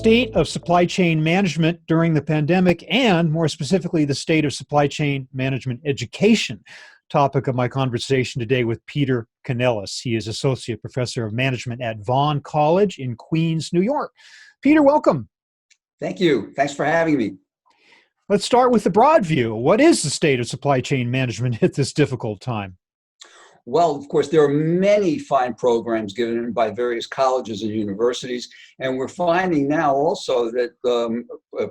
state of supply chain management during the pandemic, and more specifically, the state of supply chain management education. Topic of my conversation today with Peter Canellis. He is Associate Professor of Management at Vaughn College in Queens, New York. Peter, welcome. Thank you. Thanks for having me. Let's start with the broad view. What is the state of supply chain management at this difficult time? Well, of course, there are many fine programs given by various colleges and universities, and we're finding now also that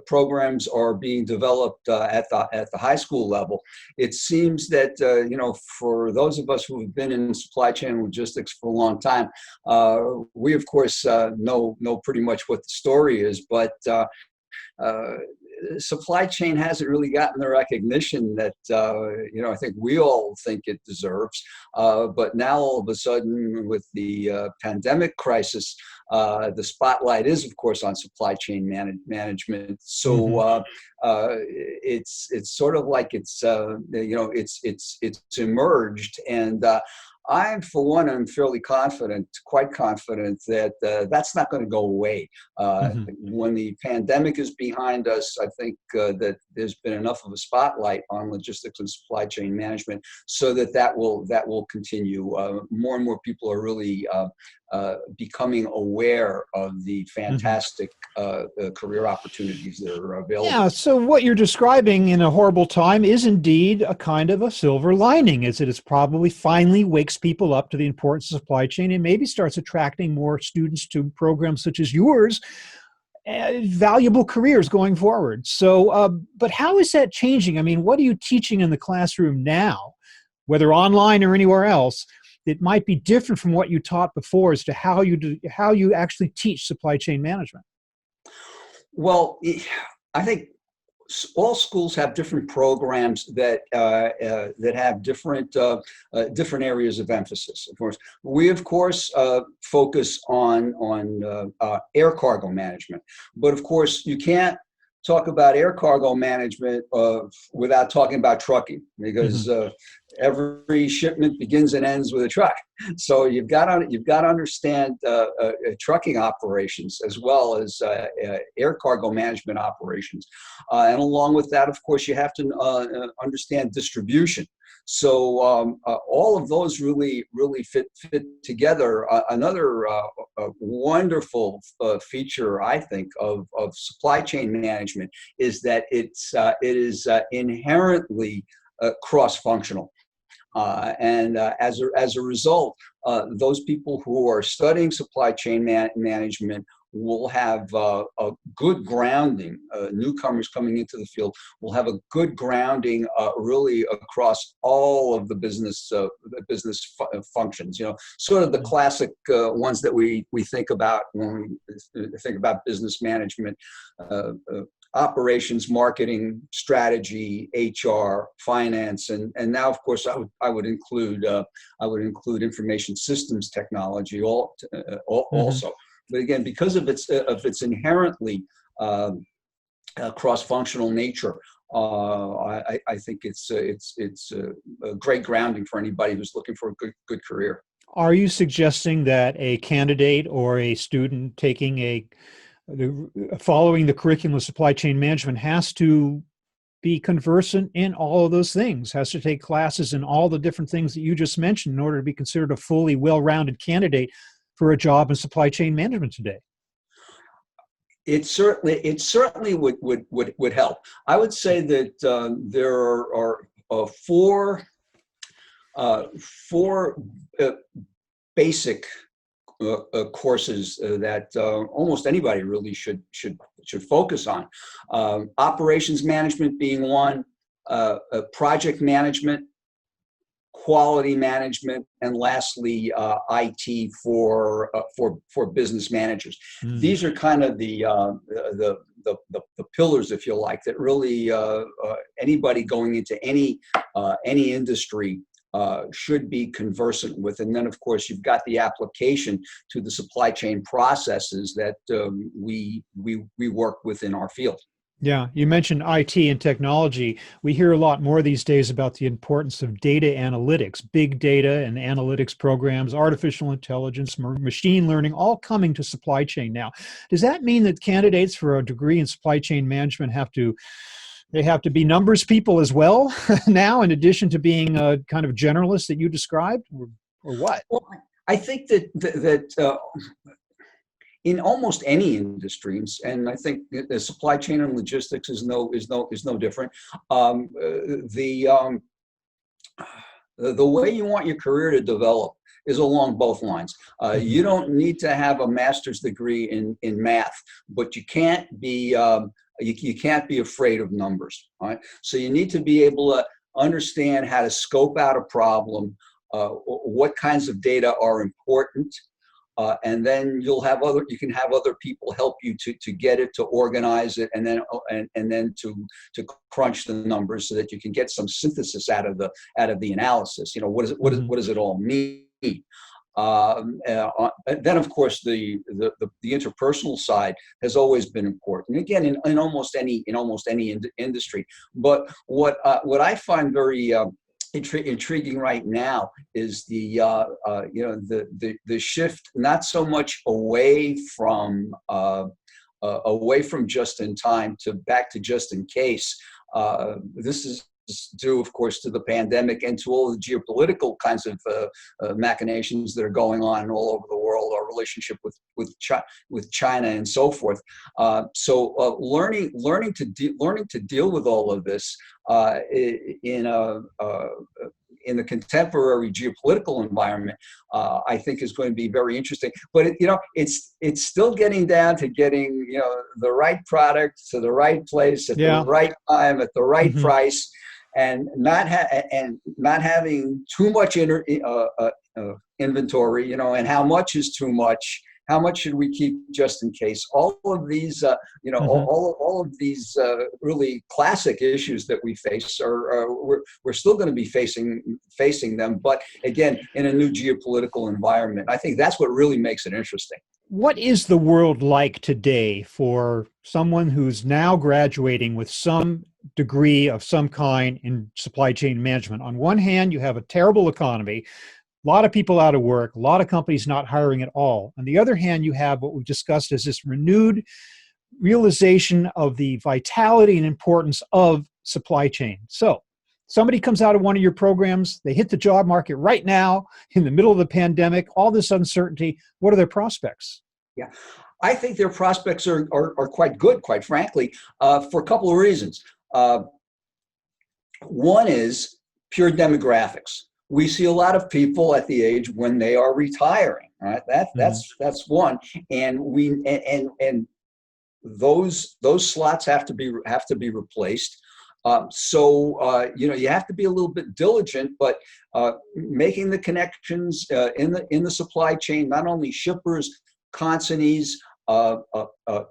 programs are being developed at the high school level. It seems that for those of us who have been in supply chain logistics for a long time, we of course know pretty much what the story is, but supply chain hasn't really gotten the recognition that I think we all think it deserves. But now all of a sudden, with the pandemic crisis, the spotlight is, of course, on supply chain management. So it's sort of like it's emerged, and I, for one, am fairly confident, quite confident that that's not going to go away. When the pandemic is behind us, I think that there's been enough of a spotlight on logistics and supply chain management so that will continue. More and more people are really becoming aware of the fantastic career opportunities that are available. Yeah, so what you're describing in a horrible time is indeed a kind of a silver lining, is that it's probably finally wakes people up to the importance of supply chain and maybe starts attracting more students to programs such as yours, valuable careers going forward. So, but how is that changing? I mean, what are you teaching in the classroom now, whether online or anywhere else, that might be different from what you taught before as to how you actually teach supply chain management? Well, I think all schools have different programs that have different areas of emphasis. Of course, we focus on air cargo management, but of course you can't talk about air cargo management without talking about trucking, because every shipment begins and ends with a truck. So you've got to understand trucking operations as well as air cargo management operations, and along with that, of course, you have to understand distribution. So all of those really fit together. Another wonderful feature, I think, of supply chain management is that it is inherently cross-functional. And as a result, those people who are studying supply chain management will have a good grounding. Newcomers coming into the field will have a good grounding, really across all of the business functions. Sort of the classic ones that we think about when we think about business management. Operations, marketing, strategy, HR, finance, and now, of course, I would include information systems technology also. But again, because of its inherently cross-functional nature, I think it's a great grounding for anybody who's looking for a good career. Are you suggesting that a candidate or a student following the curriculum of supply chain management has to be conversant in all of those things, has to take classes in all the different things that you just mentioned in order to be considered a fully well-rounded candidate for a job in supply chain management today? It certainly would help. I would say that there are four basic courses that almost anybody really should focus on. Operations management being one, project management, quality management, and lastly, IT for business managers. These are kind of the pillars, if you like, that really anybody going into any industry should be conversant with. And then, of course, you've got the application to the supply chain processes that we work with in our field. Yeah, you mentioned IT and technology. We hear a lot more these days about the importance of data analytics, big data and analytics programs, artificial intelligence, machine learning, all coming to supply chain now. Does that mean that candidates for a degree in supply chain management have to be numbers people as well now, in addition to being a kind of generalist that you described, or what? Well, I think that in almost any industries, and I think the supply chain and logistics is no different. Um, the um, the way you want your career to develop is along both lines. Mhm. You don't need to have a master's degree in math, but you can't be afraid of numbers. Right? So you need to be able to understand how to scope out a problem, what kinds of data are important, and then you can have other people help you to get it, to organize it, and then to crunch the numbers so that you can get some synthesis out of the analysis. What does it all mean? Then of course the interpersonal side has always been important, again, in almost any industry. But what I find very intriguing right now is the shift, not so much away from just in time to back to just in case. This is due, of course, to the pandemic and to all the geopolitical kinds of machinations that are going on all over the world, our relationship with China and so forth. So learning to deal with all of this in the contemporary geopolitical environment, I think is going to be very interesting. But it's still getting down to getting the right product to the right place at the Yeah. right time at the right Hmm. price, and not having too much inventory, and how much is too much. How much should we keep just in case? All of these, Hmm. all of these really classic issues that we face we're still going to be facing them, but again, in a new geopolitical environment. I think that's what really makes it interesting. What is the world like today for someone who's now graduating with some degree of some kind in supply chain management? On one hand, you have a terrible economy, a lot of people out of work, a lot of companies not hiring at all. On the other hand, you have what we've discussed as this renewed realization of the vitality and importance of supply chain. So somebody comes out of one of your programs, they hit the job market right now in the middle of the pandemic, all this uncertainty. What are their prospects? Yeah, I think their prospects are quite good, quite frankly, for a couple of reasons. One is pure demographics. We see a lot of people at the age when they are retiring. Right, Mhm. that's one, and those slots have to be replaced. You have to be a little bit diligent, but making the connections in the supply chain, not only shippers, consignees,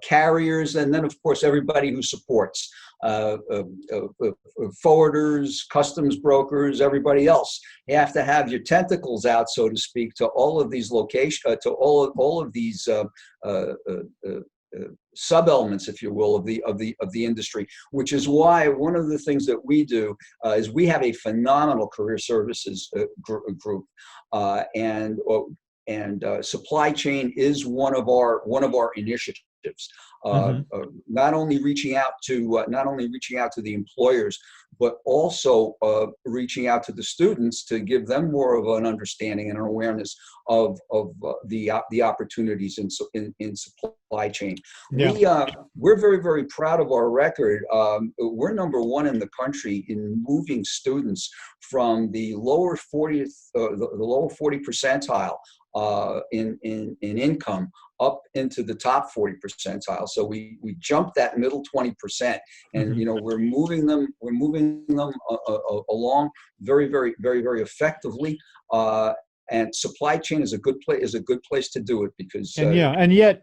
carriers, and then of course everybody who supports, forwarders, customs brokers, everybody else. You have to have your tentacles out, so to speak, to all of these to all of these sub elements, if you will, of the industry. Which is why one of the things that we do is we have a phenomenal career services group, and supply chain is one of our initiatives. Mhm. Not only reaching out to the employers, but also reaching out to the students to give them more of an understanding and an awareness of the opportunities in supply chain. Yeah. We're very, very proud of our record. We're number one in the country in moving students from the lower 40 percentile in income up into the top 40 percentile. So we jumped that middle 20%, and Mhm. we're moving them along very, very, very, very effectively. And supply chain is a good place to do it, because And yeah,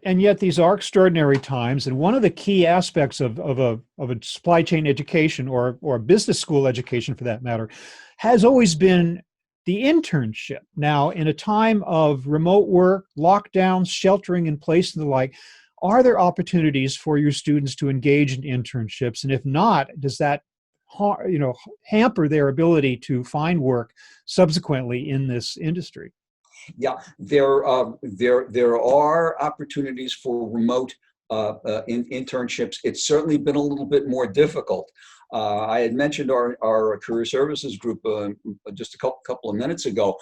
and yet these are extraordinary times. And one of the key aspects of a supply chain education, or a business school education for that matter, has always been the internship. Now, in a time of remote work, lockdowns, sheltering in place, and the like, Are there opportunities for your students to engage in internships? And if not, does that hamper their ability to find work subsequently in this industry? Yeah, there are opportunities for remote internships. It's certainly been a little bit more difficult. I had mentioned our career services group just a couple of minutes ago.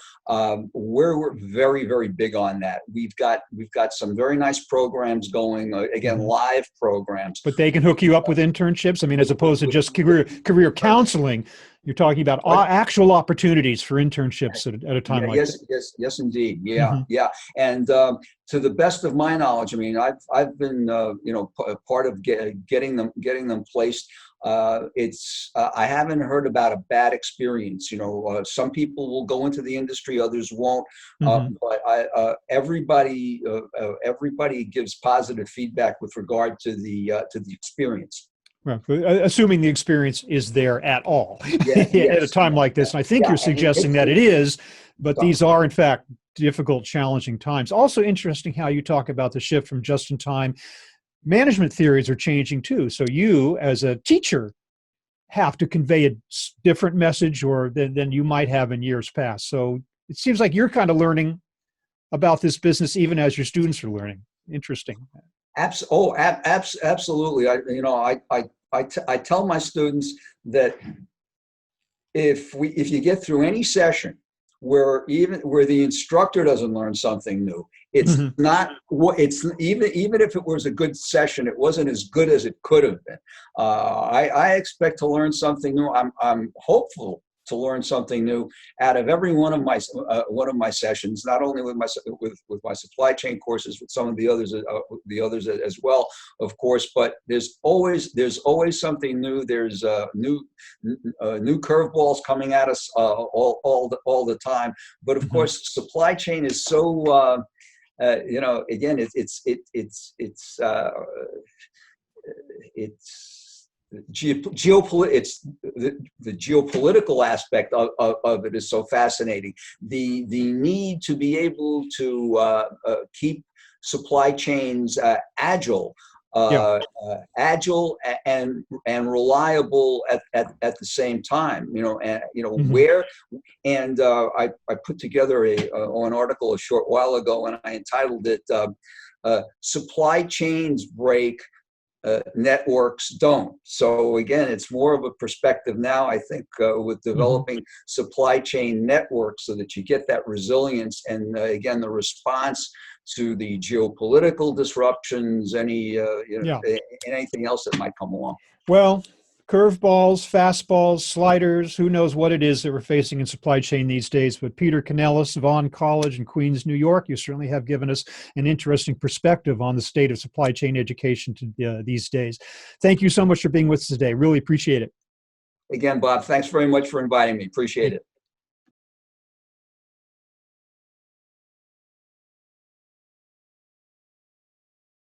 We're very, very big on that. We've got some very nice programs going, again, live programs. But they can hook you up with internships? I mean, as opposed to just career counseling, you're talking about actual opportunities for internships at a time like that. Yes, indeed. Yeah. And to the best of my knowledge, I mean, I've been part of getting them placed. I haven't heard about a bad experience. Some people will go into the industry, others won't. But everybody gives positive feedback with regard to the experience. Well, assuming the experience is there at all at a time like this. And I think you're suggesting that it is, but these are, in fact, difficult, challenging times. Also interesting how you talk about the shift from just-in-time. Management theories are changing too. So you, as a teacher, have to convey a different message than you might have in years past. So it seems like you're kind of learning about this business even as your students are learning. Interesting. Absolutely. I tell my students that if you get through any session where the instructor doesn't learn something new, it's not what even if it was a good session, it wasn't as good as it could have been. I expect to learn something new. I'm hopeful to learn something new out of every one of my sessions, not only with my supply chain courses, with some of the others as well, of course. But there's always something new. There's new curveballs coming at us all the time. But of course, supply chain is so again, it's the geopolitical aspect of it is so fascinating. The need to be able to keep supply chains agile and reliable at the same time. I put together an article a short while ago, and I entitled it "Supply Chains Break, Networks Don't." So again, it's more of a perspective now, I think, with developing supply chain networks so that you get that resilience and again, the response to the geopolitical disruptions, anything else that might come along. Well, curveballs, fastballs, sliders, who knows what it is that we're facing in supply chain these days. But Peter Canellis, Vaughn College in Queens, New York, you certainly have given us an interesting perspective on the state of supply chain education these days. Thank you so much for being with us today. Really appreciate it. Again, Bob, thanks very much for inviting me. Appreciate it.